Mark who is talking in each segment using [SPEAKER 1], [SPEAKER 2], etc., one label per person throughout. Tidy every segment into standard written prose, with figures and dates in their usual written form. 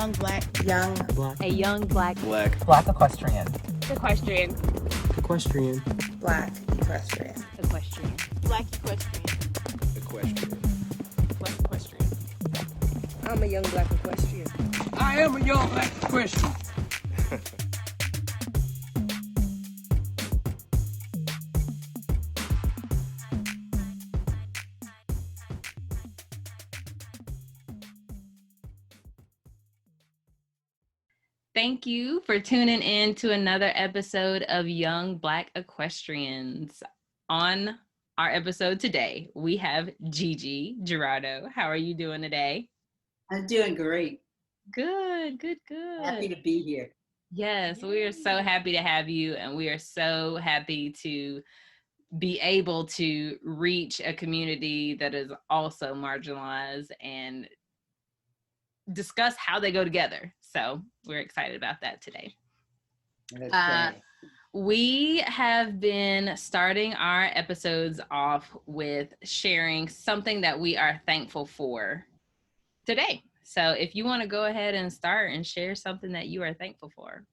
[SPEAKER 1] young black
[SPEAKER 2] Black.
[SPEAKER 3] A young black
[SPEAKER 4] Black equestrian.
[SPEAKER 3] equestrian.
[SPEAKER 2] Equestrian.
[SPEAKER 1] black equestrian.
[SPEAKER 3] Equestrian.
[SPEAKER 1] Black equestrian.
[SPEAKER 5] Equestrian.
[SPEAKER 3] Black equestrian.
[SPEAKER 6] I'm a young black equestrian.
[SPEAKER 7] I am a young black equestrian.
[SPEAKER 3] Thank you for tuning in to another episode of Young Black Equestrians. On our episode today, we have Gigi Girardeau. How are you doing today?
[SPEAKER 8] I'm doing great.
[SPEAKER 3] Good.
[SPEAKER 8] Happy to be here.
[SPEAKER 3] Yes, we are so happy to have you, and we are so happy to be able to reach a community that is also marginalized and discuss how they go together. So we're excited about that today.
[SPEAKER 8] Okay.
[SPEAKER 3] We have been starting our episodes off with sharing something that we are thankful for today. So if you want to go ahead and start and share something that you are thankful for.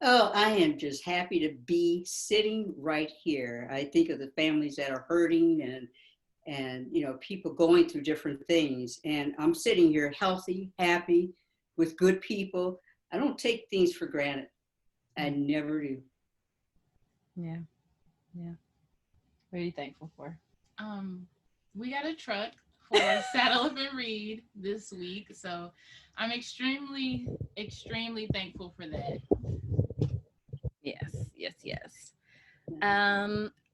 [SPEAKER 8] Oh, I am just happy to be sitting right here. I think of the families that are hurting and you know, people going through different things. And I'm sitting here healthy, happy, with good people. I don't take things for granted. I never do.
[SPEAKER 3] Yeah. What are you thankful for?
[SPEAKER 9] We got a truck for Saddle Up and Read this week, so I'm extremely thankful for that.
[SPEAKER 3] Yes.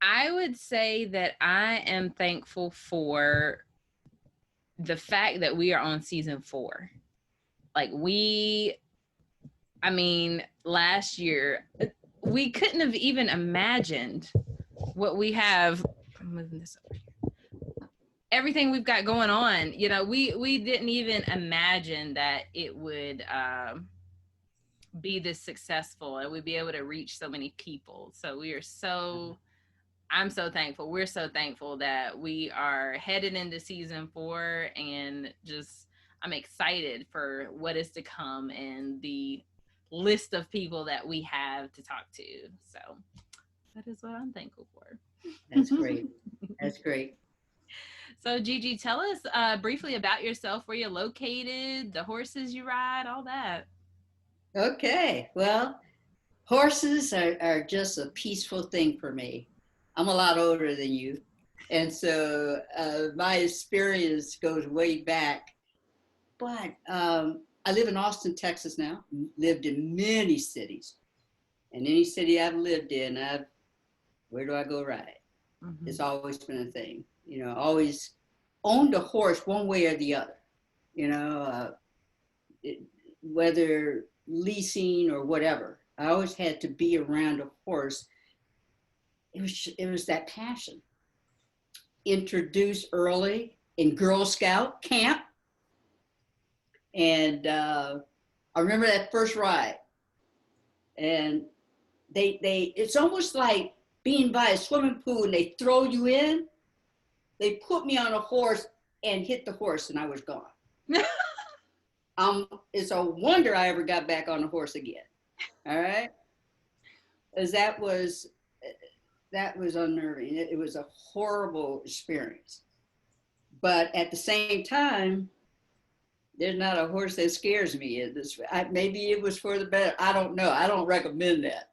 [SPEAKER 3] I would say that I am thankful for the fact that we are on season 4. Like last year, we couldn't have even imagined what we have. I'm moving this over here. Everything we've got going on, you know, we didn't even imagine that it would be this successful and we'd be able to reach so many people. So I'm so thankful. We're so thankful that we are headed into season 4, and just I'm excited for what is to come and the list of people that we have to talk to. So that is what I'm thankful for.
[SPEAKER 8] That's great. That's great.
[SPEAKER 3] So Gigi, tell us briefly about yourself, where you're located, the horses you ride, all that.
[SPEAKER 8] Okay. Well, horses are just a peaceful thing for me. I'm a lot older than you. And so my experience goes way back. But I live in Austin, Texas now. Lived in many cities. And any city I've lived in, where do I go ride? Mm-hmm. It's always been a thing. You know, always owned a horse one way or the other. You know, whether leasing or whatever. I always had to be around a horse. It was that passion. Introduced early in Girl Scout camp. And I remember that first ride. And it's almost like being by a swimming pool and they throw you in. They put me on a horse and hit the horse and I was gone. It's a wonder I ever got back on a horse again. All right. Because that was unnerving. It was a horrible experience. But at the same time, there's not a horse that scares me. Maybe it was for the better. I don't know. I don't recommend that.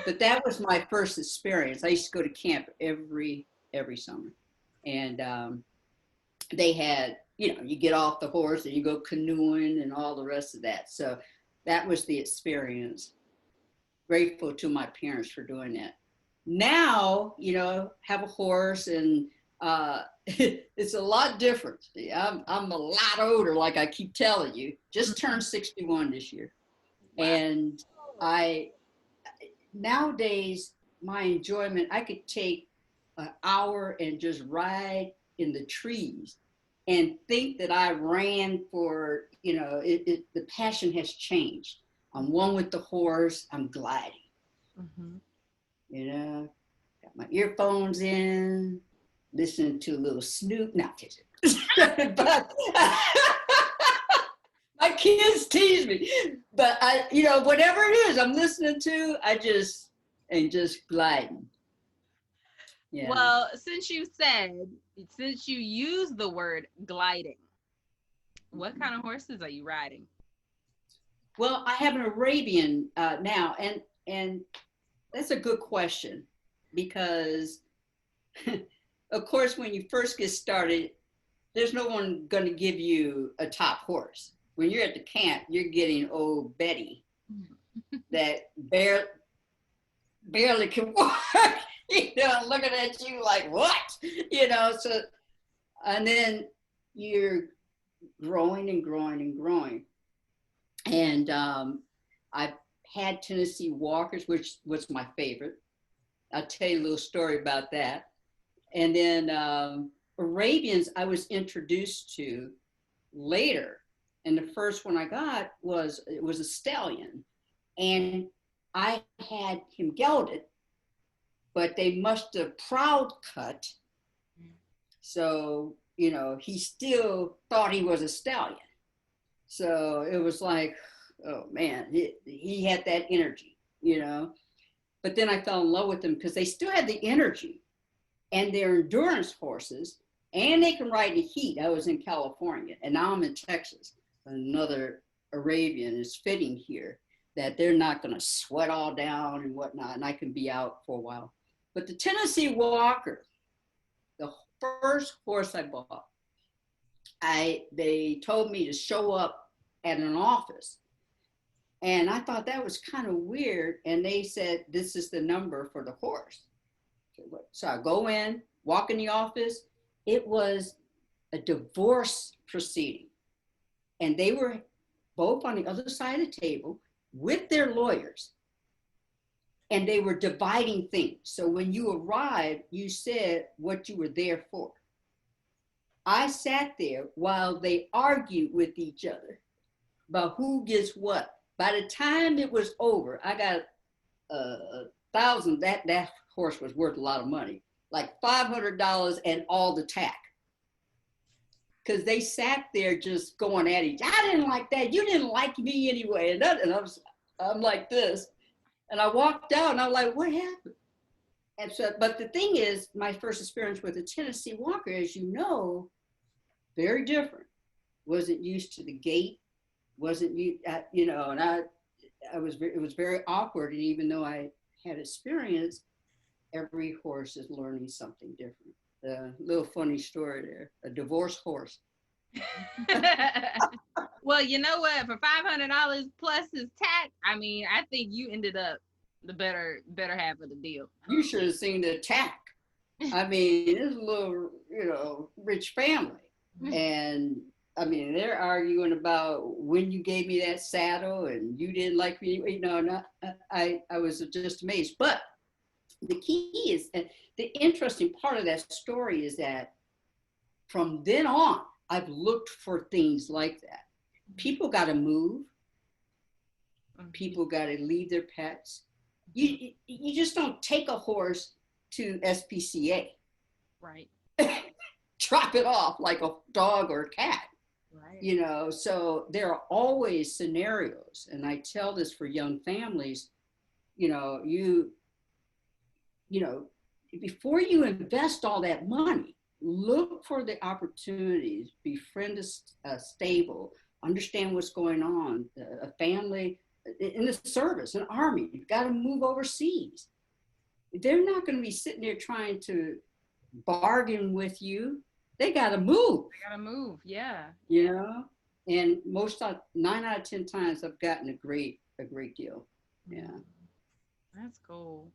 [SPEAKER 8] But that was my first experience. I used to go to camp every summer. And they had, you know, you get off the horse and you go canoeing and all the rest of that. So that was the experience. Grateful to my parents for doing that. Now, you know, have a horse and it's a lot different. I'm a lot older, like I keep telling you. Just turned 61 this year. Wow. And nowadays, my enjoyment, I could take an hour and just ride in the trees and think that I ran for, you know, the passion has changed. I'm one with the horse, I'm gliding. Mm-hmm. You know, got my earphones in, listening to a little Snoop, not kidding. But My kids tease me, but I, you know, whatever it is I'm listening to, I just gliding. Yeah.
[SPEAKER 3] Well, since you used the word gliding, what kind of horses are you riding?
[SPEAKER 8] Well, I have an Arabian now, and that's a good question because, of course, when you first get started, there's no one going to give you a top horse. When you're at the camp, you're getting old Betty that barely can walk, you know, looking at you like, what? You know, so, and then you're growing and growing and growing. And I've had Tennessee Walkers, which was my favorite. I'll tell you a little story about that. And then Arabians I was introduced to later. And the first one I got was a stallion. And I had him gelded, but they must have proud cut. So, you know, he still thought he was a stallion. So it was like, oh man, he had that energy, you know. But then I fell in love with them because they still had the energy and they're endurance horses and they can ride in the heat. I was in California and now I'm in Texas. Another Arabian is fitting here that they're not going to sweat all down and whatnot, and I can be out for a while. But the Tennessee Walker, the first horse I bought, they told me to show up at an office. And I thought that was kind of weird. And they said, this is the number for the horse. So I go in, walk in the office. It was a divorce proceeding. And they were both on the other side of the table with their lawyers. And they were dividing things. So when you arrived, you said what you were there for. I sat there while they argued with each other about who gets what. By the time it was over, I got $1,000. That horse was worth a lot of money, like $500 and all the tack. Because they sat there just going at each. I didn't like that. You didn't like me anyway. And I'm like this. And I walked out and I'm like, what happened? And so, but the thing is, my first experience with the Tennessee Walker, as you know, very different. Wasn't used to the gait. Wasn't you know? And it was very awkward. And even though I had experience, every horse is learning something different. A little funny story there. A divorced horse.
[SPEAKER 3] Well, you know what? For $500 plus his tax, I mean, I think you ended up the better half of the deal.
[SPEAKER 8] You should have seen the tack. I mean, it's a little, you know, rich family. And I mean, they're arguing about when you gave me that saddle and you didn't like me. You know, and I was just amazed. But the key is, the interesting part of that story is that from then on, I've looked for things like that. People got to move. People got to leave their pets. You just don't take a horse to SPCA.
[SPEAKER 3] Right.
[SPEAKER 8] Drop it off like a dog or a cat.
[SPEAKER 3] Right.
[SPEAKER 8] You know, so there are always scenarios. And I tell this for young families, you know, before you invest all that money, look for the opportunities, befriend a stable, understand what's going on, a family in the service, an army, you've got to move overseas. They're not going to be sitting there trying to bargain with you. They got to move.
[SPEAKER 3] They got to move, yeah.
[SPEAKER 8] You know, and 9 out of 10 times I've gotten a great deal. Yeah.
[SPEAKER 3] That's cool.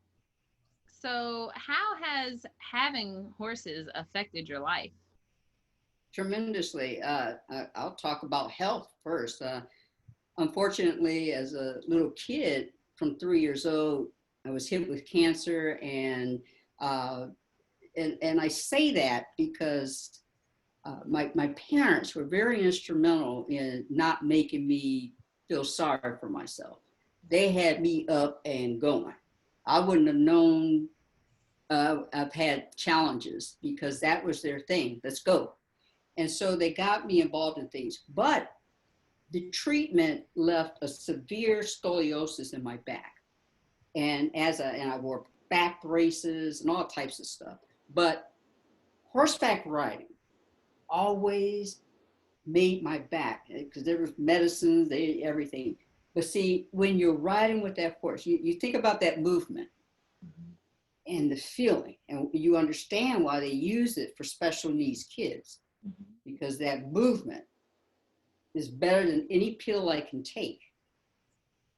[SPEAKER 3] So how has having horses affected your life?
[SPEAKER 8] Tremendously. I'll talk about health first. Unfortunately, as a little kid from 3 years old, I was hit with cancer, and I say that because my parents were very instrumental in not making me feel sorry for myself. They had me up and going. I wouldn't have known I've had challenges because that was their thing. Let's go. And so they got me involved in things. But the treatment left a severe scoliosis in my back. And I wore back braces and all types of stuff. But horseback riding always made my back, because there was medicines, everything. But see, when you're riding with that horse, you think about that movement and the feeling, and you understand why they use it for special needs kids, because that movement is better than any pill I can take.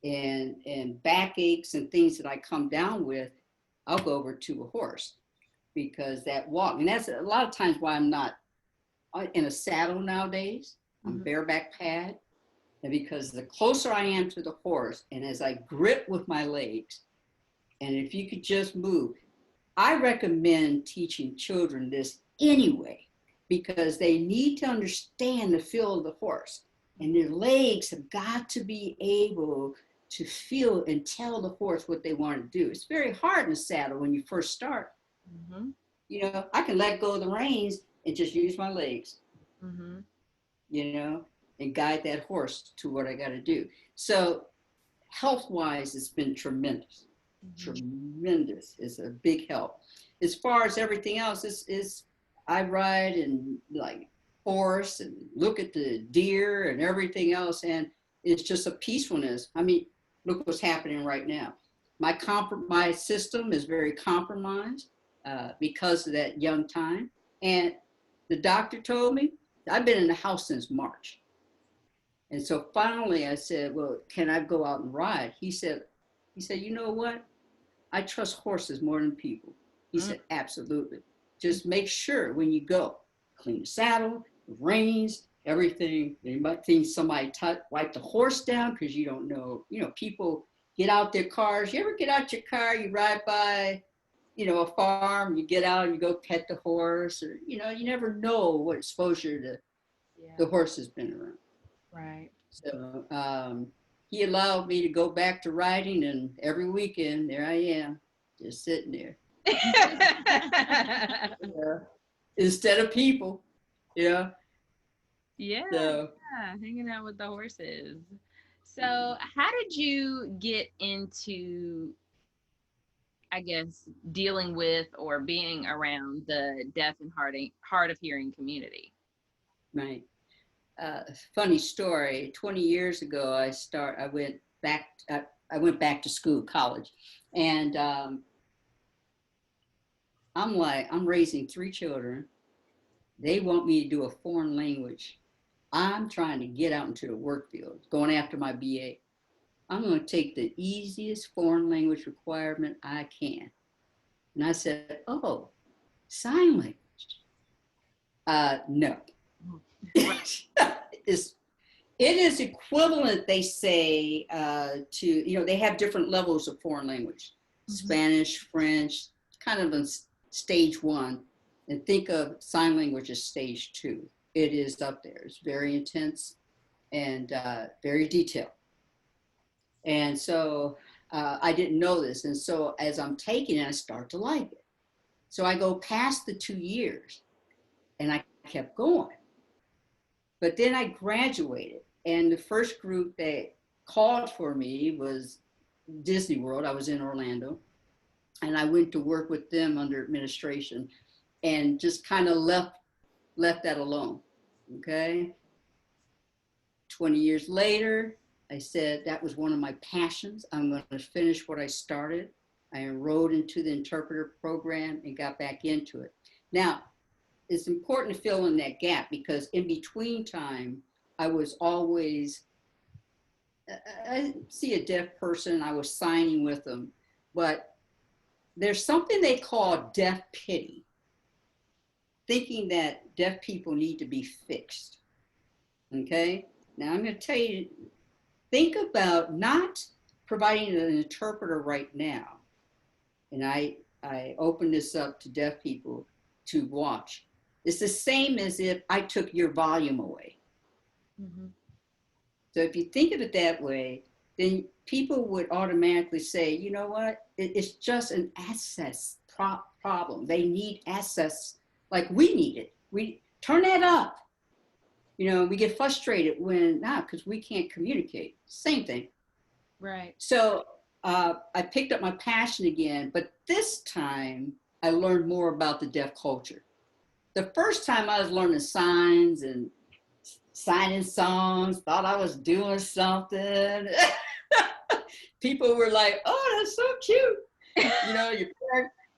[SPEAKER 8] And backaches and things that I come down with, I'll go over to a horse, because that walk, and that's a lot of times why I'm not in a saddle nowadays. I'm bareback pad, and because the closer I am to the horse, and as I grip with my legs, and if you could just move, I recommend teaching children this anyway, because they need to understand the feel of the horse, and their legs have got to be able to feel and tell the horse what they want to do. It's very hard in a saddle when you first start. You know, I can let go of the reins and just use my legs, you know, and guide that horse to what I got to do. So health-wise, it's been tremendous. Tremendous. It's a big help. As far as everything else, I ride and like horse and look at the deer and everything else, and it's just a peacefulness. I mean, look what's happening right now. My system is very compromised because of that young time. And the doctor told me, I've been in the house since March. And so finally I said, well, can I go out and ride? He said, you know what? I trust horses more than people. He said, absolutely. Just make sure when you go, clean the saddle, the reins, everything. You might think somebody wipe the horse down, because you don't know, people get out their cars. You ever get out your car, you ride by, a farm, you get out and you go pet the horse, or, you never know what exposure the horse has been around.
[SPEAKER 3] Right.
[SPEAKER 8] So he allowed me to go back to riding, and every weekend, there I am, just sitting there. Instead of people,
[SPEAKER 3] Yeah,
[SPEAKER 8] So,
[SPEAKER 3] hanging out with the horses. So how did you get into, I guess, dealing with or being around the deaf and hard of hearing community?
[SPEAKER 8] right. Funny story. 20 years ago, I went back to school, college, and I'm raising 3 children. They want me to do a foreign language. I'm trying to get out into the work field, going after my BA. I'm going to take the easiest foreign language requirement I can. And I said, oh, sign language. No. It is equivalent, they say, to, they have different levels of foreign language. Spanish, French, kind of in stage 1. And think of sign language as stage 2. It is up there. It's very intense and very detailed. And so I didn't know this. And so as I'm taking it, I start to like it. So I go past the 2 years and I kept going. But then I graduated, and the first group that called for me was Disney World. I was in Orlando, and I went to work with them under administration and just kind of left that alone, okay? 20 years later, I said that was one of my passions. I'm going to finish what I started. I enrolled into the interpreter program and got back into it. Now, it's important to fill in that gap, because in between time, I was always, I see a deaf person, I was signing with them, but there's something they call deaf pity, thinking that deaf people need to be fixed, okay? Now I'm gonna tell you, think about not providing an interpreter right now, and I open this up to deaf people to watch. It's the same as if I took your volume away. So if you think of it that way, then people would automatically say, you know what? It's just an access problem. They need access like we need it. We turn that up. We get frustrated when, because we can't communicate. Same thing.
[SPEAKER 3] Right.
[SPEAKER 8] So I picked up my passion again, but this time I learned more about the deaf culture. The first time I was learning signs and signing songs, thought I was doing something. People were like, "Oh, that's so cute."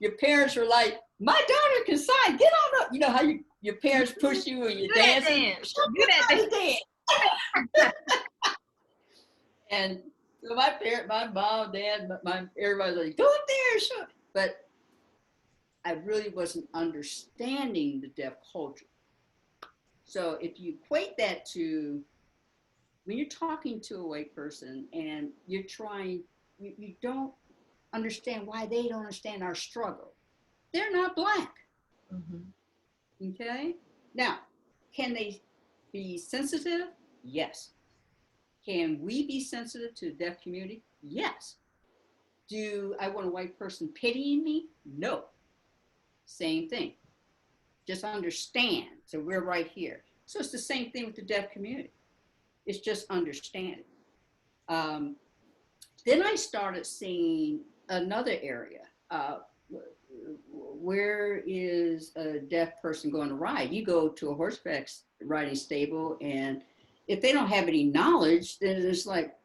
[SPEAKER 8] Your parents were like, "My daughter can sign. Get on up." You know how your parents push you when you're dancing.
[SPEAKER 3] Do that dance.
[SPEAKER 8] And so my mom, dad, everybody was like, "Go up there, show." But I really wasn't understanding the deaf culture. So if you equate that to when you're talking to a white person and you're trying, you don't understand why they don't understand our struggle. They're not Black.
[SPEAKER 3] Mm-hmm.
[SPEAKER 8] Okay? Now, can they be sensitive? Yes. Can we be sensitive to the deaf community? Yes. Do I want a white person pitying me? No. Same thing. Just understand. So we're right here. So it's the same thing with the deaf community. It's just understanding. Then I started seeing another area. Where is a deaf person going to ride? You go to a horseback riding stable, and if they don't have any knowledge, then it's like,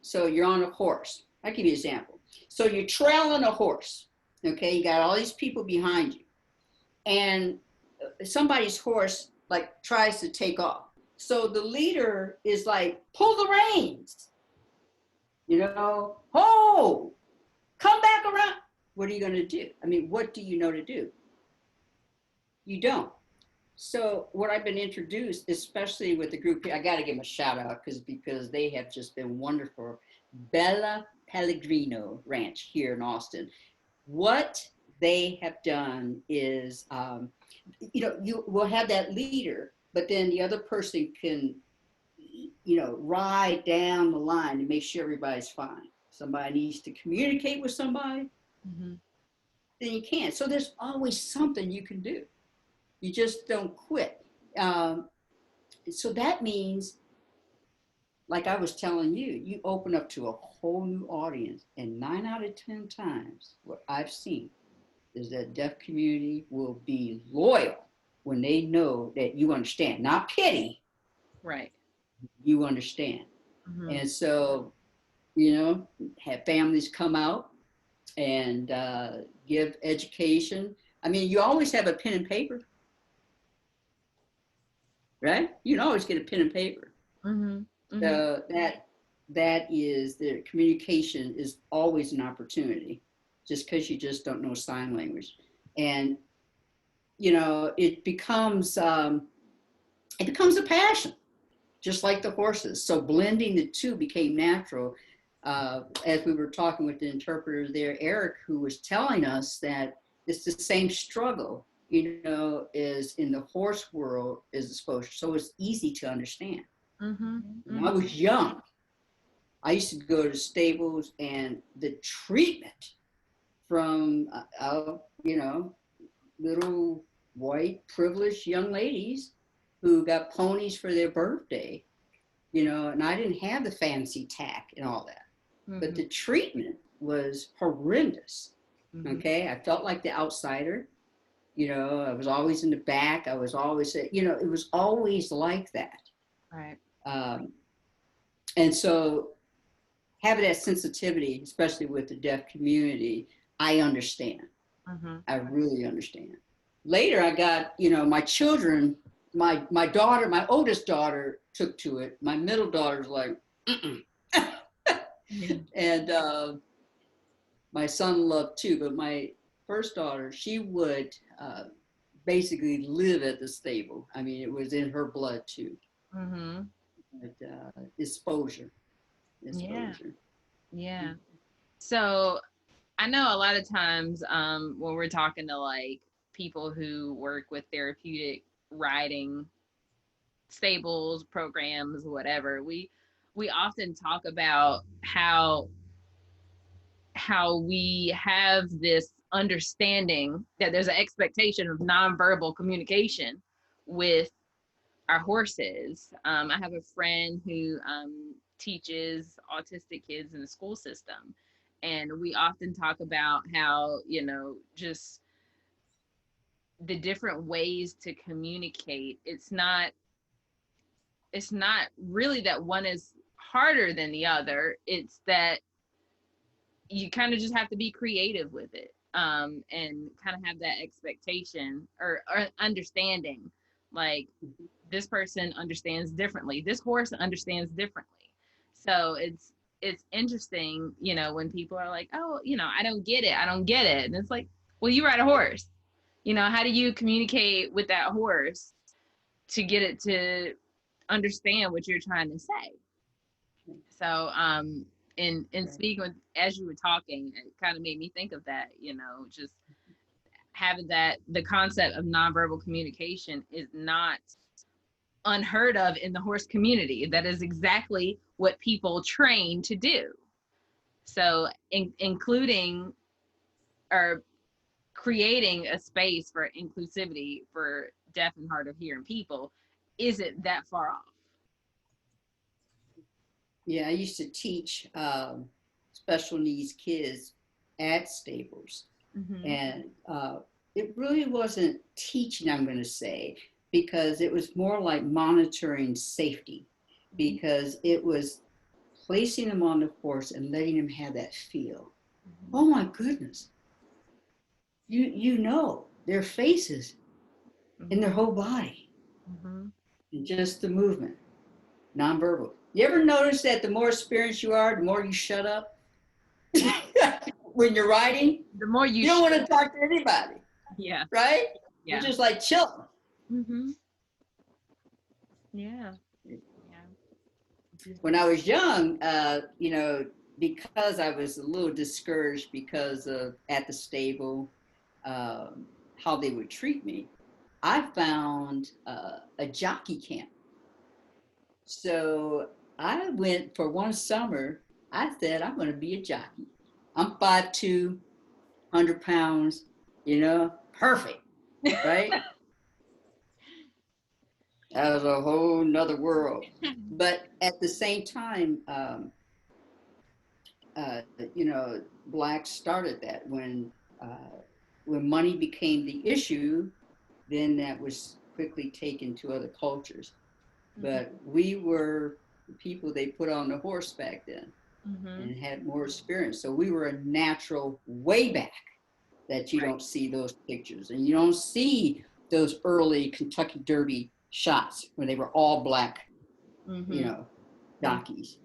[SPEAKER 8] so you're on a horse. I'll give you an example. So you're trailing a horse, okay? You got all these people behind you, and somebody's horse like tries to take off. So the leader is like, pull the reins, oh, come back around. What are you going to do? I mean, what do you know to do? You don't. So what I've been introduced, especially with the group here, I got to give them a shout out because they have just been wonderful. Bella Pellegrino Ranch here in Austin. What they have done is, you will have that leader, but then the other person can, ride down the line and make sure everybody's fine. Somebody needs to communicate with somebody,
[SPEAKER 3] Mm-hmm.
[SPEAKER 8] then you can. So there's always something you can do. You just don't quit. So that means, like I was telling you, you open up to a whole new audience, and 9 out of 10 times what I've seen is that deaf community will be loyal when they know that you understand, not pity.
[SPEAKER 3] Right.
[SPEAKER 8] You understand.
[SPEAKER 3] Mm-hmm.
[SPEAKER 8] And so, have families come out and give education. I mean, you always have a pen and paper, right? You can always get a pen and paper.
[SPEAKER 3] Mm-hmm. Mm-hmm.
[SPEAKER 8] So that is, the communication is always an opportunity, just because you just don't know sign language. And, it becomes a passion, just like the horses. So blending the two became natural. As we were talking with the interpreter there, Eric, who was telling us that it's the same struggle, is in the horse world as exposure. So it's easy to understand.
[SPEAKER 3] Mm-hmm.
[SPEAKER 8] When I was young, I used to go to stables, and the treatment from, little white privileged young ladies who got ponies for their birthday, and I didn't have the fancy tack and all that.
[SPEAKER 3] Mm-hmm.
[SPEAKER 8] But the treatment was horrendous.
[SPEAKER 3] Mm-hmm.
[SPEAKER 8] Okay. I felt like the outsider. I was always in the back. I was always, it was always like that.
[SPEAKER 3] Right.
[SPEAKER 8] And so having that sensitivity, especially with the deaf community, I understand.
[SPEAKER 3] Mm-hmm.
[SPEAKER 8] I really understand. Later, I got, my children, my daughter, my oldest daughter took to it. My middle daughter's like, mm-mm. And my son loved too, but my first daughter, she would basically live at the stable. I mean, it was in her blood too.
[SPEAKER 3] Mm-hmm.
[SPEAKER 8] But, exposure.
[SPEAKER 3] Yeah. So I know a lot of times when we're talking to like people who work with therapeutic riding stables, programs, whatever, we often talk about how we have this understanding that there's an expectation of nonverbal communication with our horses. I have a friend who teaches autistic kids in the school system. And we often talk about how, just the different ways to communicate. It's not really that one is harder than the other. It's that you kind of just have to be creative with it, and kind of have that expectation or understanding, like, this person understands differently, this horse understands differently. So it's interesting, when people are like, oh, I don't get it, and it's like, well, you ride a horse, how do you communicate with that horse to get it to understand what you're trying to say? So in speaking with, as you were talking, it kind of made me think of that, just having that, the concept of nonverbal communication is not unheard of in the horse community. That is exactly what people train to do. So including or creating a space for inclusivity for deaf and hard of hearing people isn't that far off.
[SPEAKER 8] Yeah, I used to teach special needs kids at stables.
[SPEAKER 3] Mm-hmm.
[SPEAKER 8] And it really wasn't teaching, I'm going to say, because it was more like monitoring safety, because it was placing them on the horse and letting them have that feel. Mm-hmm. Oh my goodness. You know their faces, mm-hmm. and their whole body, mm-hmm. and just the movement, nonverbal. You ever notice that the more experienced you are, the more you shut up? When you're riding,
[SPEAKER 3] the more you
[SPEAKER 8] don't want to talk to anybody.
[SPEAKER 3] Yeah.
[SPEAKER 8] Right?
[SPEAKER 3] Yeah.
[SPEAKER 8] You're just like chilling.
[SPEAKER 3] Mm-hmm. Yeah.
[SPEAKER 8] When I was young, because I was a little discouraged because of at the stable, how they would treat me, I found a jockey camp. So I went for one summer. I said, I'm going to be a jockey. I'm 5'2", 100 pounds, perfect, right? That was a whole nother world. But at the same time, Blacks started that when money became the issue, then that was quickly taken to other cultures. Mm-hmm. But we were the people they put on the horse back then. Mm-hmm. And had more experience. So we were a natural way back that you don't see those pictures. And you don't see those early Kentucky Derby shots when they were all black, mm-hmm. Jockeys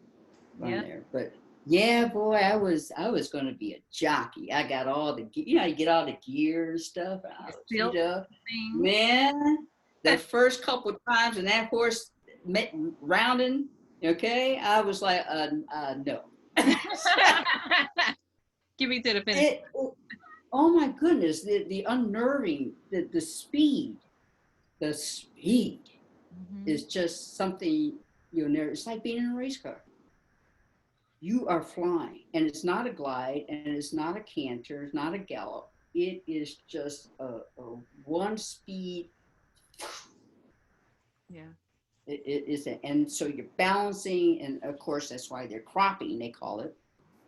[SPEAKER 8] on there. But yeah, boy, I was going to be a jockey. I got all the, you get all the gear and stuff. Man, the first couple of times when that horse met rounding, okay, I was like, no.
[SPEAKER 3] Give me to the finish.
[SPEAKER 8] Oh my goodness, the unnerving, the speed mm-hmm. is just something it's like being in a race car. You are flying, and it's not a glide, and it's not a canter, it's not a gallop. It is just a one speed.
[SPEAKER 3] Yeah.
[SPEAKER 8] It is, and so you're balancing, and of course that's why they're cropping, they call it.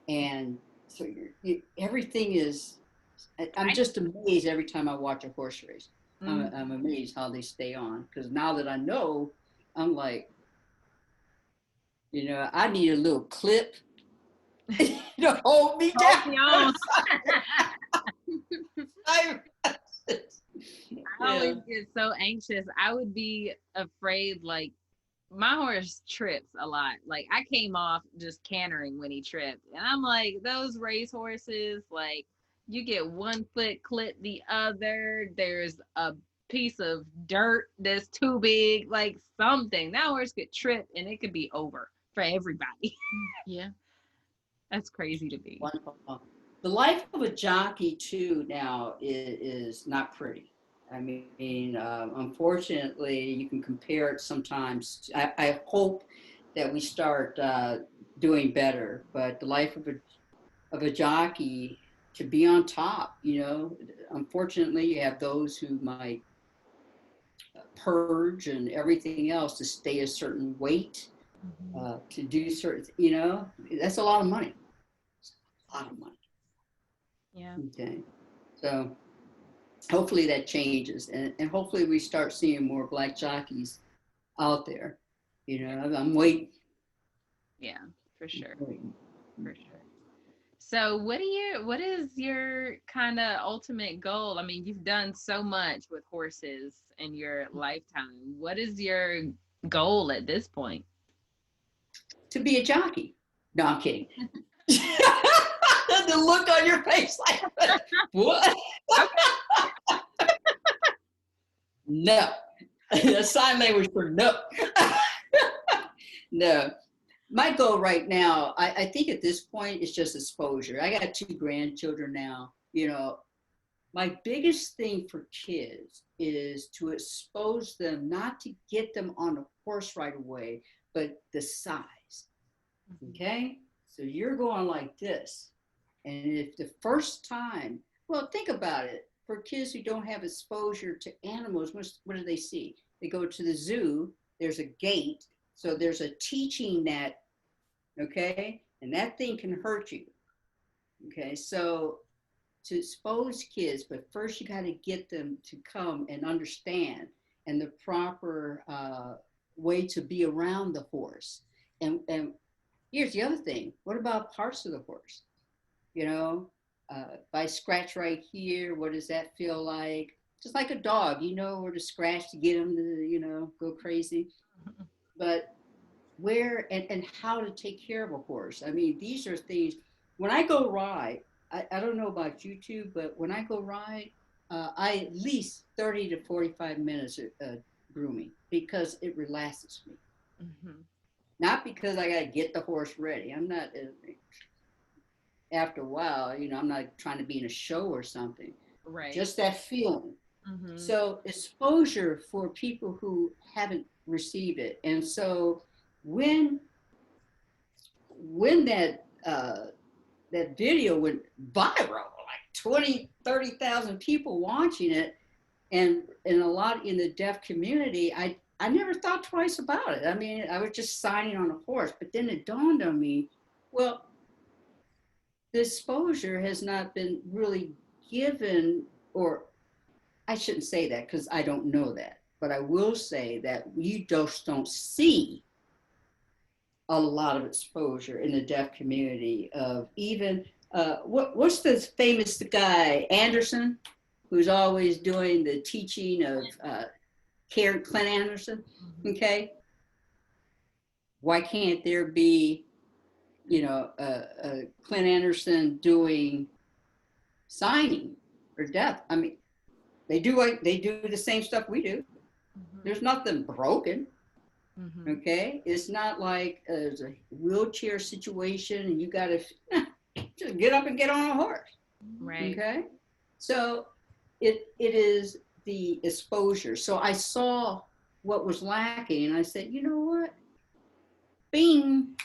[SPEAKER 8] And so everything is. I'm just amazed every time I watch a horse race. Mm-hmm. I'm amazed how they stay on, because now that I know, I'm like, I need a little clip to hold me down.
[SPEAKER 3] I always get so anxious. I would be afraid, like, my horse trips a lot. Like, I came off just cantering when he tripped. And I'm like, those race horses, like, you get one foot clip the other. There's a piece of dirt that's too big, like something. That horse could trip and it could be over for everybody. Yeah. That's crazy to me.
[SPEAKER 8] Wonderful. The life of a jockey, too, now is not pretty. I mean, unfortunately, you can compare it sometimes. I hope that we start doing better. But the life of a jockey, to be on top, unfortunately, you have those who might purge and everything else to stay a certain weight, to do certain, that's a lot of money. A lot of money.
[SPEAKER 3] Yeah.
[SPEAKER 8] Okay. So hopefully that changes, and hopefully we start seeing more Black jockeys out there. I'm waiting.
[SPEAKER 3] Yeah, for sure. For sure. So what is your kind of ultimate goal? I mean, you've done so much with horses in your lifetime. What is your goal at this point?
[SPEAKER 8] To be a jockey. No, I'm kidding. The look on your face like, what? No. The sign language for no. No. My goal right now, I think at this point, is just exposure. I got 2 grandchildren now. My biggest thing for kids is to expose them, not to get them on a horse right away, but the size. Okay? So you're going like this. And if the first time, well, think about it. For kids who don't have exposure to animals, what do they see? They go to the zoo, there's a gate, so there's a teaching net, okay? And that thing can hurt you, okay? So to expose kids, but first you got to get them to come and understand and the proper way to be around the horse. And here's the other thing. What about parts of the horse? If I scratch right here, what does that feel like? Just like a dog, where to scratch to get them to, go crazy. But where and how to take care of a horse. I mean, these are things, when I go ride, I don't know about you two, but when I go ride, I at least 30 to 45 minutes grooming, because it relaxes me. Mm-hmm. Not because I got to get the horse ready. I'm not, after a while, I'm not trying to be in a show or something. Right. Just that feeling. Mm-hmm. So exposure for people who haven't received it. And so when that video went viral, like 20, 30,000 people watching it, and a lot in the deaf community, I never thought twice about it. I mean, I was just signing on a horse, but then it dawned on me, well, the exposure has not been really given, or I shouldn't say that because I don't know that, but I will say that you just don't see a lot of exposure in the deaf community of even, what's the famous guy, Anderson, who's always doing the teaching of Clint Anderson, okay? Why can't there be, Clint Anderson doing signing or deaf? I mean, they do the same stuff we do. Mm-hmm. There's nothing broken. Mm-hmm. Okay, it's not like there's a wheelchair situation and you got to just get up and get on a horse. Right. Okay, so it is the exposure. So I saw what was lacking, and I said, you know what? Bing.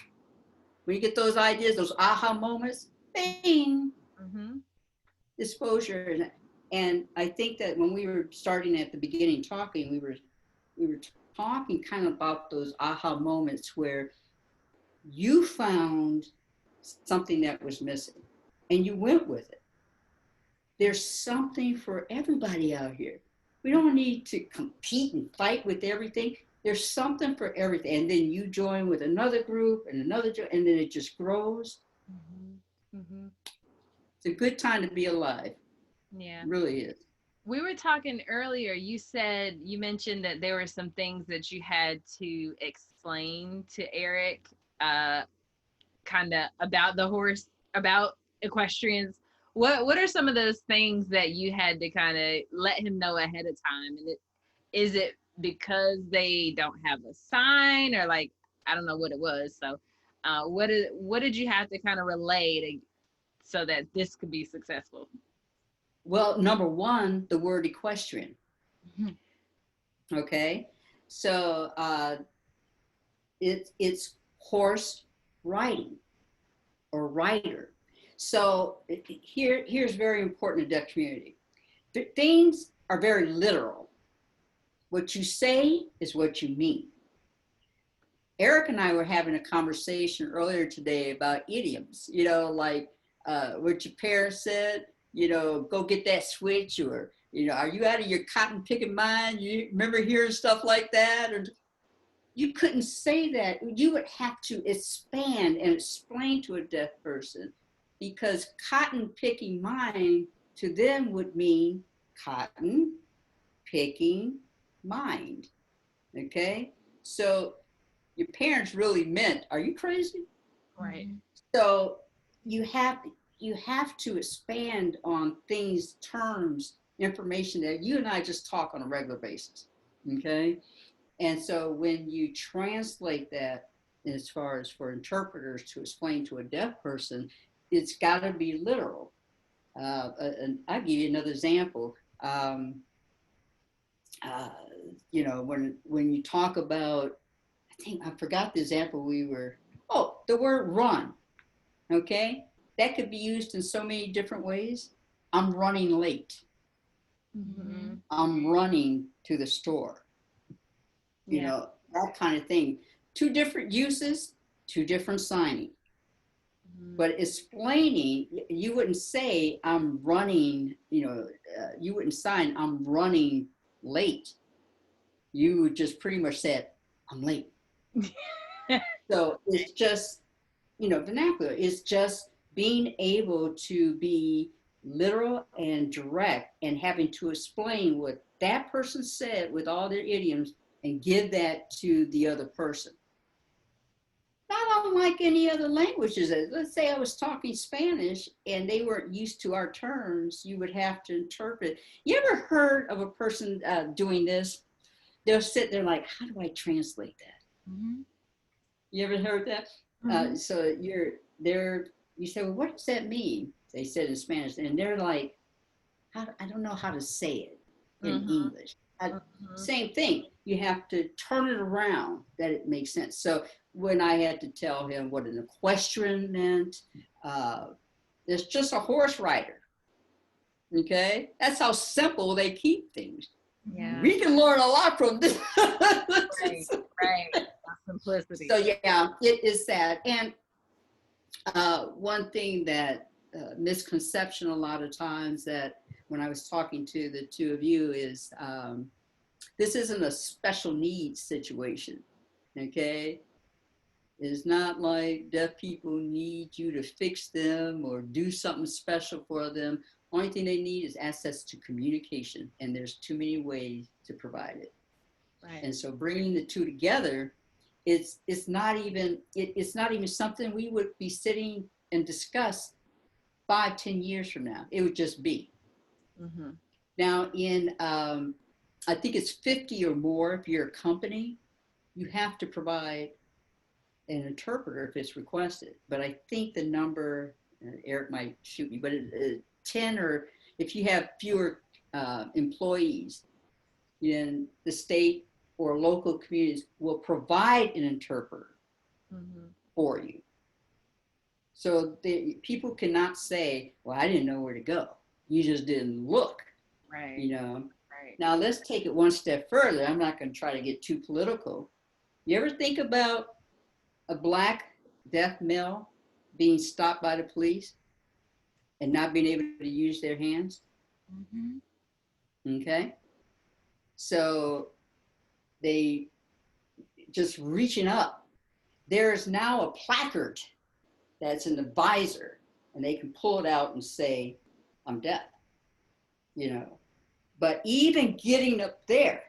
[SPEAKER 8] When you get those ideas, those aha moments, bing. Mm-hmm. Exposure, and I think that when we were starting at the beginning talking, we were talking kind of about those aha moments where you found something that was missing and you went with it. There's something for everybody out here. We don't need to compete and fight with everything. There's something for everything. And then you join with another group and another, and then it just grows. Mm-hmm. Mm-hmm. It's a good time to be alive. Yeah. It really is.
[SPEAKER 3] We were talking earlier, you mentioned that there were some things that you had to explain to Eric, kind of about the horse, about equestrians. What are some of those things that you had to kind of let him know ahead of time? And is it because they don't have a sign, or like, I don't know what it was. So what did you have to kind of relay so that this could be successful?
[SPEAKER 8] Well, number one, the word equestrian. Mm-hmm. Okay, so it's horse riding or rider. So here's very important in the deaf community. Things are very literal. what you say is what you mean. Eric and I were having a conversation earlier today about idioms, like what your parents said, go get that switch, or, are you out of your cotton picking mind? You remember hearing stuff like that? Or you couldn't say that. You would have to expand and explain to a deaf person, because cotton picking mind to them would mean cotton picking mind. Okay? So your parents really meant, are you crazy?
[SPEAKER 3] Right.
[SPEAKER 8] So you have to expand on things, terms, information that you and I just talk on a regular basis. Okay? And so when you translate that, as far as for interpreters to explain to a deaf person, it's got to be literal. And I'll give you another example. When you talk about, I forgot the example the word run, okay? That could be used in so many different ways. I'm running late.
[SPEAKER 3] Mm-hmm.
[SPEAKER 8] I'm running to the store. That kind of thing. Two different uses, two different signing. Mm-hmm. But explaining, you wouldn't say I'm running, you wouldn't sign I'm running late. You would just pretty much said, I'm late. So it's just, vernacular. It's just being able to be literal and direct and having to explain what that person said with all their idioms and give that to the other person. Not unlike any other languages. Let's say I was talking Spanish and they weren't used to our terms, you would have to interpret. You ever heard of a person doing this? They'll sit there like, how do I translate that? Mm-hmm. You ever heard that? Mm-hmm. So you say, well, what does that mean? They said in Spanish, and they're like, I don't know how to say it in English. Same thing. You have to turn it around that it makes sense. So when I had to tell him what an equestrian meant, there's just a horse rider. Okay? That's how simple they keep things. Yeah. We can learn a lot from this.
[SPEAKER 3] Right. Simplicity.
[SPEAKER 8] So yeah, it is sad. And one thing that misconception a lot of times that when I was talking to the two of you is this isn't a special needs situation, okay? It's not like deaf people need you to fix them or do something special for them. Only thing they need is access to communication, and there's too many ways to provide it. Right. And so bringing the two together, it's not even something we would be sitting and discuss 5-10 years from now. It would just be. Mm-hmm. Now in I think it's 50 or more. If you're a company, you have to provide an interpreter if it's requested. But I think the number, Eric might shoot me, but 10, or if you have fewer employees, then the state or local communities will provide an interpreter for you. So people cannot say, well, I didn't know where to go. You just didn't look. Right. Right. Now let's take it one step further. I'm not going to try to get too political. You ever think about a Black deaf male being stopped by the police and not being able to use their hands? Mm-hmm. Okay. So they just reaching up. There's now a placard that's in the visor, and they can pull it out and say, I'm deaf, But even getting up there.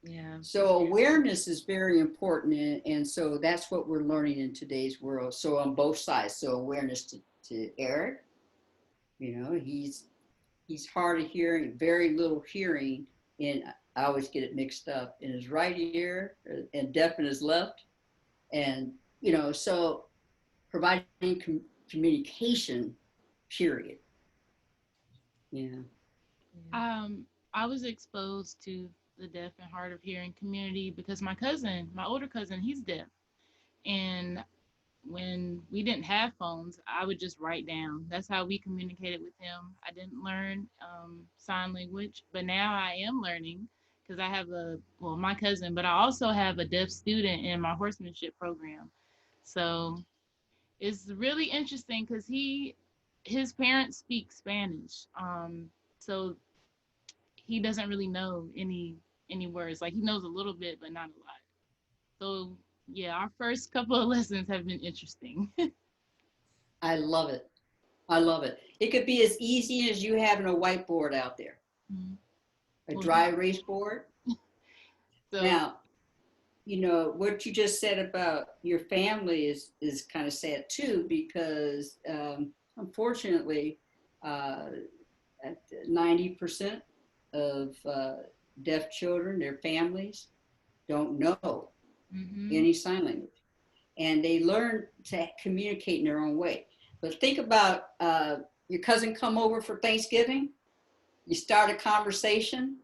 [SPEAKER 8] Yeah. So awareness is very important, and so that's what we're learning in today's world. So on both sides. So awareness to Eric, he's hard of hearing, very little hearing, and I always get it mixed up, in his right ear and deaf in his left. And, so providing communication, period. Yeah.
[SPEAKER 9] I was exposed to the deaf and hard of hearing community because my older cousin, he's deaf. And when we didn't have phones, I would just write down. That's how we communicated with him. I didn't learn sign language, but now I am learning. because I have my cousin, but I also have a deaf student in my horsemanship program. So it's really interesting because his parents speak Spanish. So he doesn't really know any words. Like he knows a little bit, but not a lot. So yeah, our first couple of lessons have been interesting.
[SPEAKER 8] I love it. I love it. It could be as easy as you having a whiteboard out there, a dry erase board.
[SPEAKER 9] So
[SPEAKER 8] Now, you know, what you just said about your family is kind of sad too, because unfortunately, 90% of deaf children, their families don't know any sign language. And they learn to communicate in their own way. But think about your cousin come over for Thanksgiving, you start a conversation,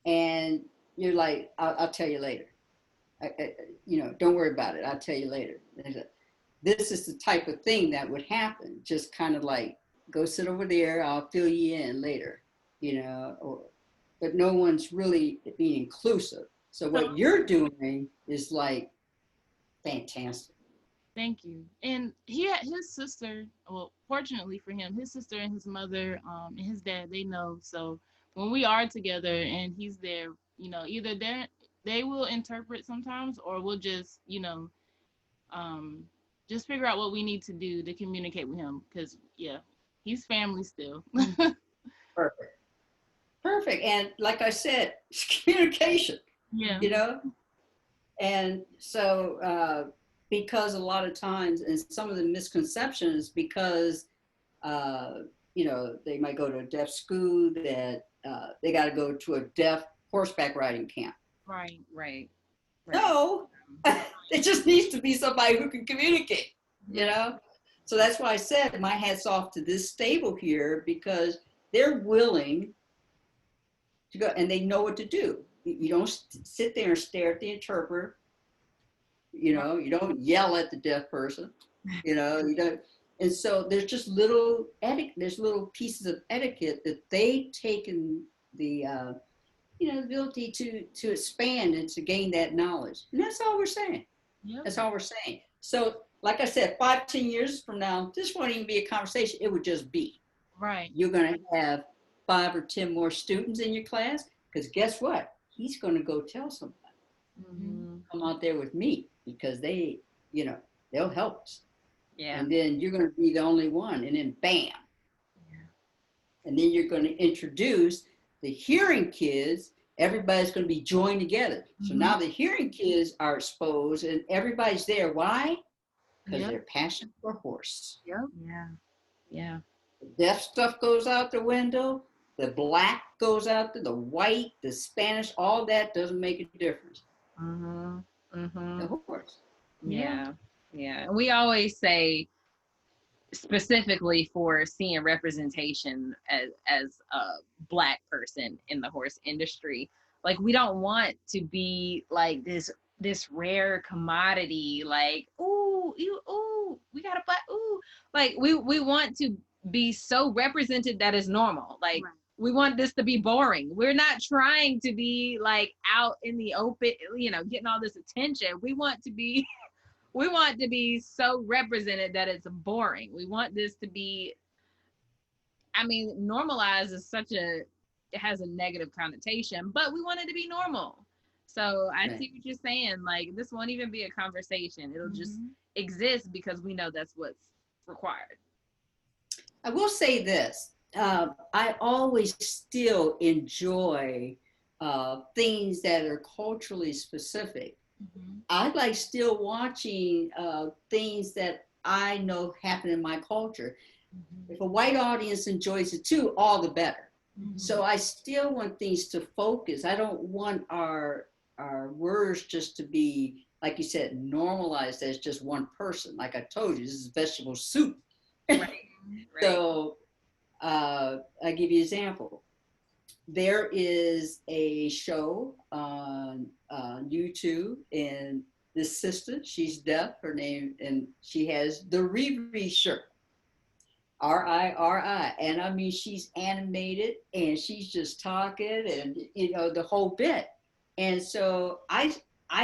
[SPEAKER 8] and you're like, I'll tell you later. You know, don't worry about it. I'll tell you later. This is the type of thing that would happen. Just kind of like, go sit over there. I'll fill you in later, you know, but no one's really being inclusive. So what you're doing is like fantastic.
[SPEAKER 9] thank you. And he had his sister, well, fortunately for him, his sister and his mother, and his dad, they know. So when we are together and he's there, you know, either they will interpret sometimes, or we'll just, you know, just figure out what we need to do to communicate with him. Because yeah, he's family still.
[SPEAKER 8] Perfect. Perfect. And like I said, it's communication,
[SPEAKER 9] Yeah.
[SPEAKER 8] you know? And so, because a lot of times, and some of the misconceptions, because, you know, they might go to a deaf school, that they got to go to a deaf horseback riding camp.
[SPEAKER 9] Right.
[SPEAKER 3] Right.
[SPEAKER 8] No, it just needs to be somebody who can communicate, you know? So that's why I said my hat's off to this stable here, because they're willing to go and they know what to do. You don't sit there and stare at the interpreter. You know, you don't yell at the deaf person, you know, you don't. And so there's just little there's little pieces of etiquette that they've taken the, you know, ability to expand and to gain that knowledge. And that's all we're saying.
[SPEAKER 9] Yep.
[SPEAKER 8] That's all we're saying. So like I said, 5-10 years from now, this won't even be a conversation. It would just be.
[SPEAKER 9] Right.
[SPEAKER 8] You're going to have 5 or 10 more students in your class, because guess what? He's going to go tell somebody. Come out there with me, because they, you know, they'll help us.
[SPEAKER 3] Yeah.
[SPEAKER 8] And then you're going to be the only one, and then bam. Yeah. And then you're going to introduce the hearing kids. Everybody's going to be joined together. So now the hearing kids are exposed, and everybody's there. Why? Because they're passionate for horse.
[SPEAKER 9] Yep.
[SPEAKER 3] Yeah. Yeah.
[SPEAKER 8] The deaf stuff goes out the window. The black goes out the white, the Spanish, all that doesn't make a difference. The horse.
[SPEAKER 3] Yeah. Yeah. And we always say, specifically for seeing representation as a Black person in the horse industry, like we don't want to be like this rare commodity, like we got a Black, like we want to be so represented that is normal. Like we want this to be boring. We're not trying to be like out in the open, you know, getting all this attention. We want to be so represented that it's boring. We want this to be, I mean, normalized is it has a negative connotation, but we want it to be normal. So I see what you're saying. Like, this won't even be a conversation. It'll just exist because we know that's what's required.
[SPEAKER 8] I will say this. I always still enjoy things that are culturally specific. I like still watching things that I know happen in my culture. If a white audience enjoys it too, all the better. So I still want things to focus. I don't want our words just to be, like you said, normalized as just one person. Like I told you, this is vegetable soup.
[SPEAKER 3] Right.
[SPEAKER 8] So I'll give you an example. There is a show on YouTube, and this sister, she's deaf, her name, and she has the Riri shirt. R-I-R-I. And I mean, she's animated and she's just talking and, you know, the whole bit. And so I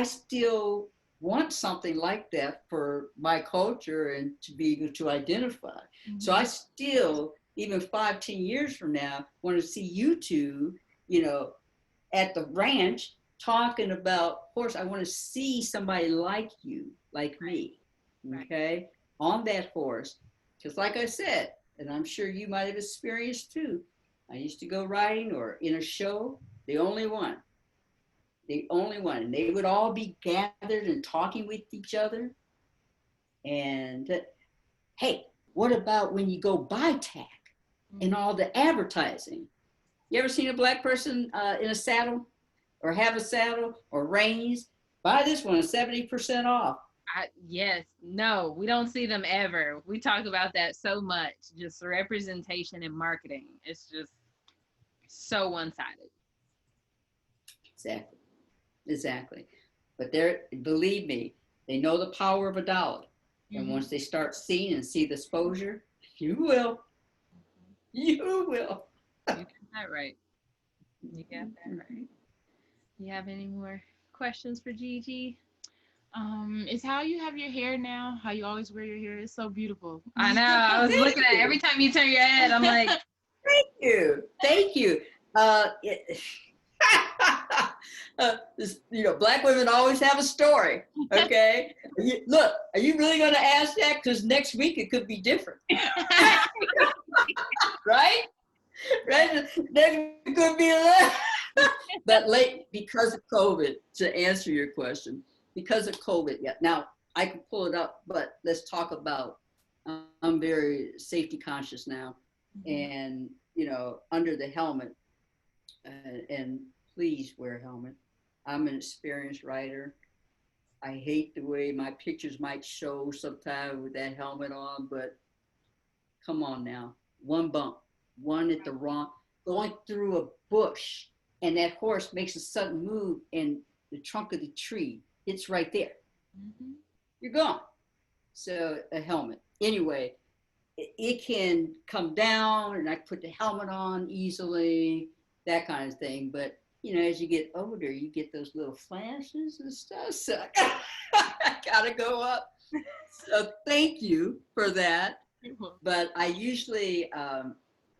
[SPEAKER 8] still want something like that for my culture and to be able to identify. Mm-hmm. So I still, even 5-10 years from now, want to see you two, you know, at the ranch talking about horse. I want to see somebody like you, like me, okay, on that horse. Because like I said, and I'm sure you might have experienced too, I used to go riding or in a show, the only one. And they would all be gathered and talking with each other. And hey, what about when you go buy tack and all the advertising? You ever seen a black person in a saddle or have a saddle or reins? Buy this one, 70% off.
[SPEAKER 3] Yes, no, we don't see them ever. We talk about that so much, just representation and marketing. It's just so one-sided.
[SPEAKER 8] Exactly. But believe me, they know the power of a dollar. Mm-hmm. And once they start seeing and see the exposure, you will. You will.
[SPEAKER 3] You got that right. You have any more questions for Gigi?
[SPEAKER 9] Is how you have your hair now, how you always wear your hair. It's so beautiful.
[SPEAKER 3] I know. I was looking at it. Every time you turn your head, I'm like,
[SPEAKER 8] Thank you. You know, black women always have a story. Okay. Look, are you really going to ask that? Because next week it could be different. Right? Next week could be a lot. But late because of COVID, to answer your question, because of COVID, yeah. Now I can pull it up, but let's talk about, I'm very safety conscious now. Mm-hmm. And, you know, under the helmet, and please wear a helmet. I'm an experienced rider. I hate the way my pictures might show sometimes with that helmet on, but come on now. One bump, one at the wrong, going through a bush, and that horse makes a sudden move and the trunk of the tree hits right there. Mm-hmm. You're gone. So a helmet. Anyway, it can come down and I put the helmet on easily, that kind of thing. But you know, as you get older, you get those little flashes and stuff. So I gotta go up. So thank you for that. But I usually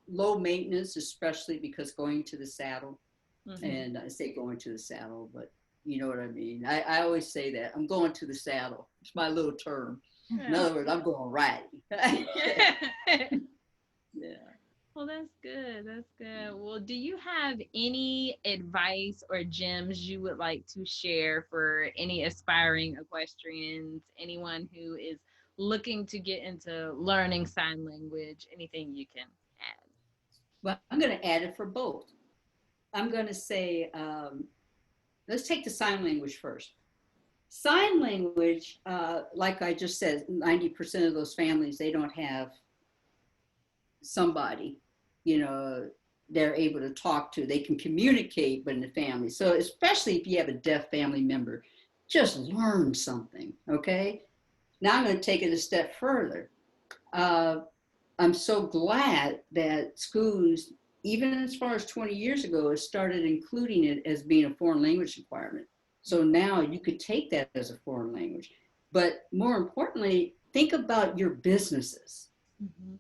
[SPEAKER 8] low maintenance, especially because going to the saddle. Mm-hmm. And I say going to the saddle, but you know what I mean. I always say that I'm going to the saddle. It's my little term. Yeah. In other words, I'm going riding. Yeah.
[SPEAKER 3] Well, that's good. That's good. Well, do you have any advice or gems you would like to share for any aspiring equestrians, anyone who is looking to get into learning sign language, anything you can add?
[SPEAKER 8] Well, I'm going to add it for both. I'm going to say, let's take the sign language first. Sign language, like I just said, 90% of those families, they don't have somebody, you know, they're able to talk to. They can communicate within the family. So especially if you have a deaf family member, just learn something, okay? Now I'm going to take it a step further. I'm so glad that schools, even as far as 20 years ago, has started including it as being a foreign language requirement. So now you could take that as a foreign language. But more importantly, think about your businesses. Mm-hmm.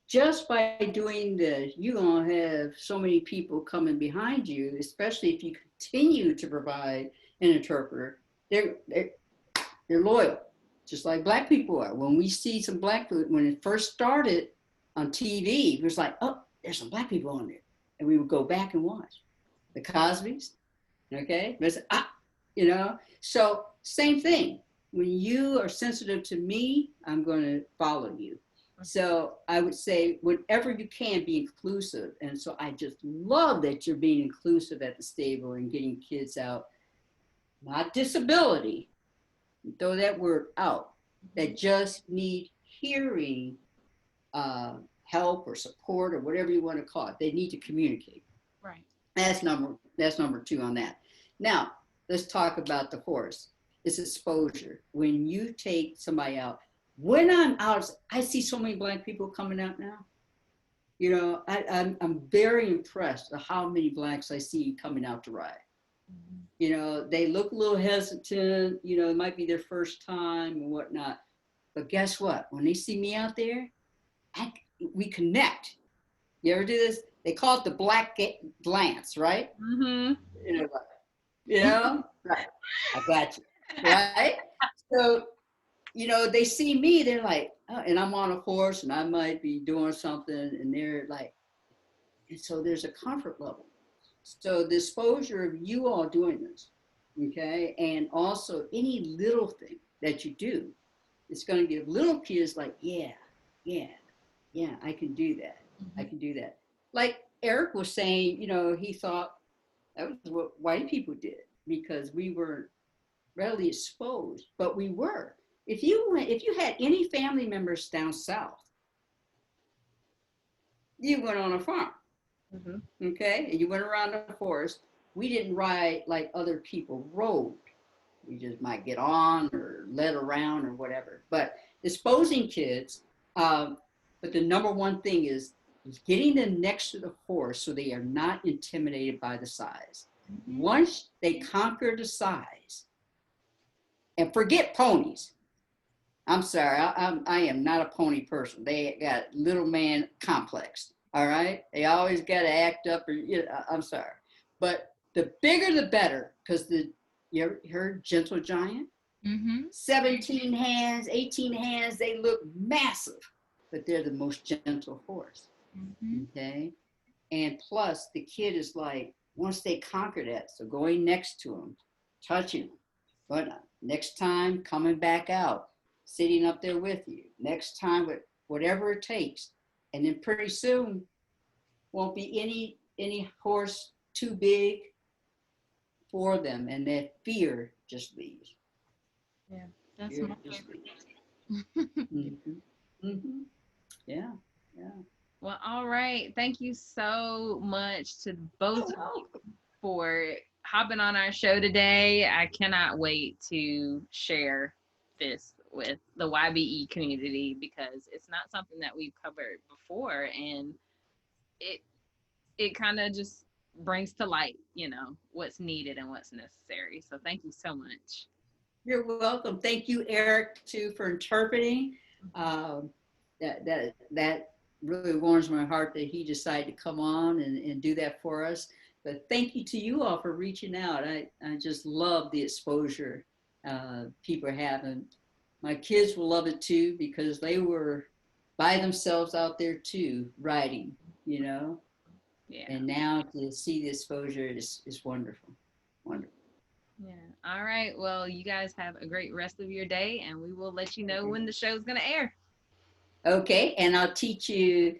[SPEAKER 8] Just by doing this, you're going to have so many people coming behind you, especially if you continue to provide an interpreter. They're loyal, just like black people are. When we see some black people, when it first started on TV, it was like, oh, there's some black people on there. And we would go back and watch. The Cosbys, okay? You know? So same thing. When you are sensitive to me, I'm going to follow you. So I would say whenever you can, be inclusive. And so I just love that you're being inclusive at the stable and getting kids out, not disability, throw that word out, that just need hearing help or support or whatever you want to call it. They need to communicate.
[SPEAKER 9] Right.
[SPEAKER 8] That's number 2 on that. Now, let's talk about the horse. It's exposure. When you take somebody out, When I'm out, I see so many Black people coming out now. You know, I'm very impressed with how many Blacks I see coming out to ride. You know, they look a little hesitant, you know, it might be their first time and whatnot. But guess what? When they see me out there, we connect. You ever do this? They call it the Black glance, right?
[SPEAKER 3] Mm-hmm.
[SPEAKER 8] You know, right. I got you. Right? So, you know, they see me, they're like, oh, and I'm on a horse and I might be doing something and they're like, and so there's a comfort level. So the exposure of you all doing this, okay, and also any little thing that you do, it's going to give little kids like, yeah, I can do that. I can do that. Like Eric was saying, you know, he thought that was what white people did because we weren't readily exposed, but we were. If you had any family members down south, you went on a farm. Okay, and you went around the forest. We didn't ride like other people rode. We just might get on or led around or whatever. But exposing kids, but the number one thing is getting them next to the horse so they are not intimidated by the size. Once they conquer the size, and forget ponies. I'm sorry, I am not a pony person. They got little man complex. All right, they always got to act up. Or you know, I'm sorry, but the bigger the better, because you heard Gentle Giant, 17 hands, 18 hands, they look massive, but they're the most gentle horse. Okay, and plus the kid is like once they conquer that, so going next to him, touching him, but next time coming back out, sitting up there with you, next time with whatever it takes. And then pretty soon won't be any horse too big for them, and that fear just leaves.
[SPEAKER 9] Yeah, that's
[SPEAKER 8] Fear
[SPEAKER 9] my
[SPEAKER 8] just
[SPEAKER 9] favorite.
[SPEAKER 8] leaves. Yeah.
[SPEAKER 3] Well, all right. Thank you so much to both of you for hopping on our show today. I cannot wait to share this with the YBE community because it's not something that we've covered before, and it kind of just brings to light, you know, what's needed and what's necessary. So thank you so much.
[SPEAKER 8] You're welcome. Thank you, Eric, too, for interpreting. That really warms my heart that he decided to come on and do that for us. But thank you to you all for reaching out. I just love the exposure people are having. My kids will love it too because they were by themselves out there too, riding, you know.
[SPEAKER 3] Yeah.
[SPEAKER 8] And now to see the exposure is wonderful. Wonderful.
[SPEAKER 3] Yeah. All right. Well, you guys have a great rest of your day, and we will let you know when the show's going to air.
[SPEAKER 8] Okay. And I'll teach you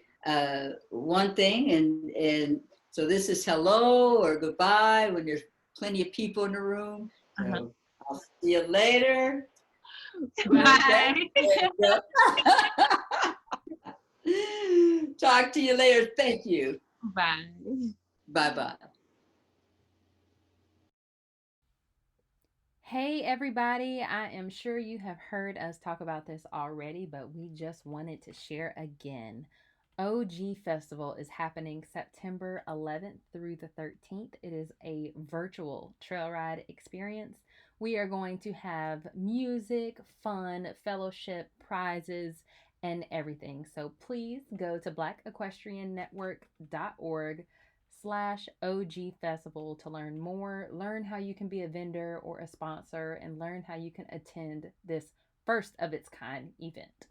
[SPEAKER 8] one thing. And so this is hello or goodbye when there's plenty of people in the room. So I'll see you later.
[SPEAKER 3] Bye.
[SPEAKER 8] Okay. Talk to you later. Thank you.
[SPEAKER 3] Bye.
[SPEAKER 8] Bye-bye.
[SPEAKER 4] Hey everybody, I am sure you have heard us talk about this already, but we just wanted to share again. OG Festival is happening September 11th through the 13th. It is a virtual trail ride experience. We are going to have music, fun, fellowship, prizes, and everything. So please go to blackequestriannetwork.org/OG Festival to learn more, learn how you can be a vendor or a sponsor, and learn how you can attend this first of its kind event.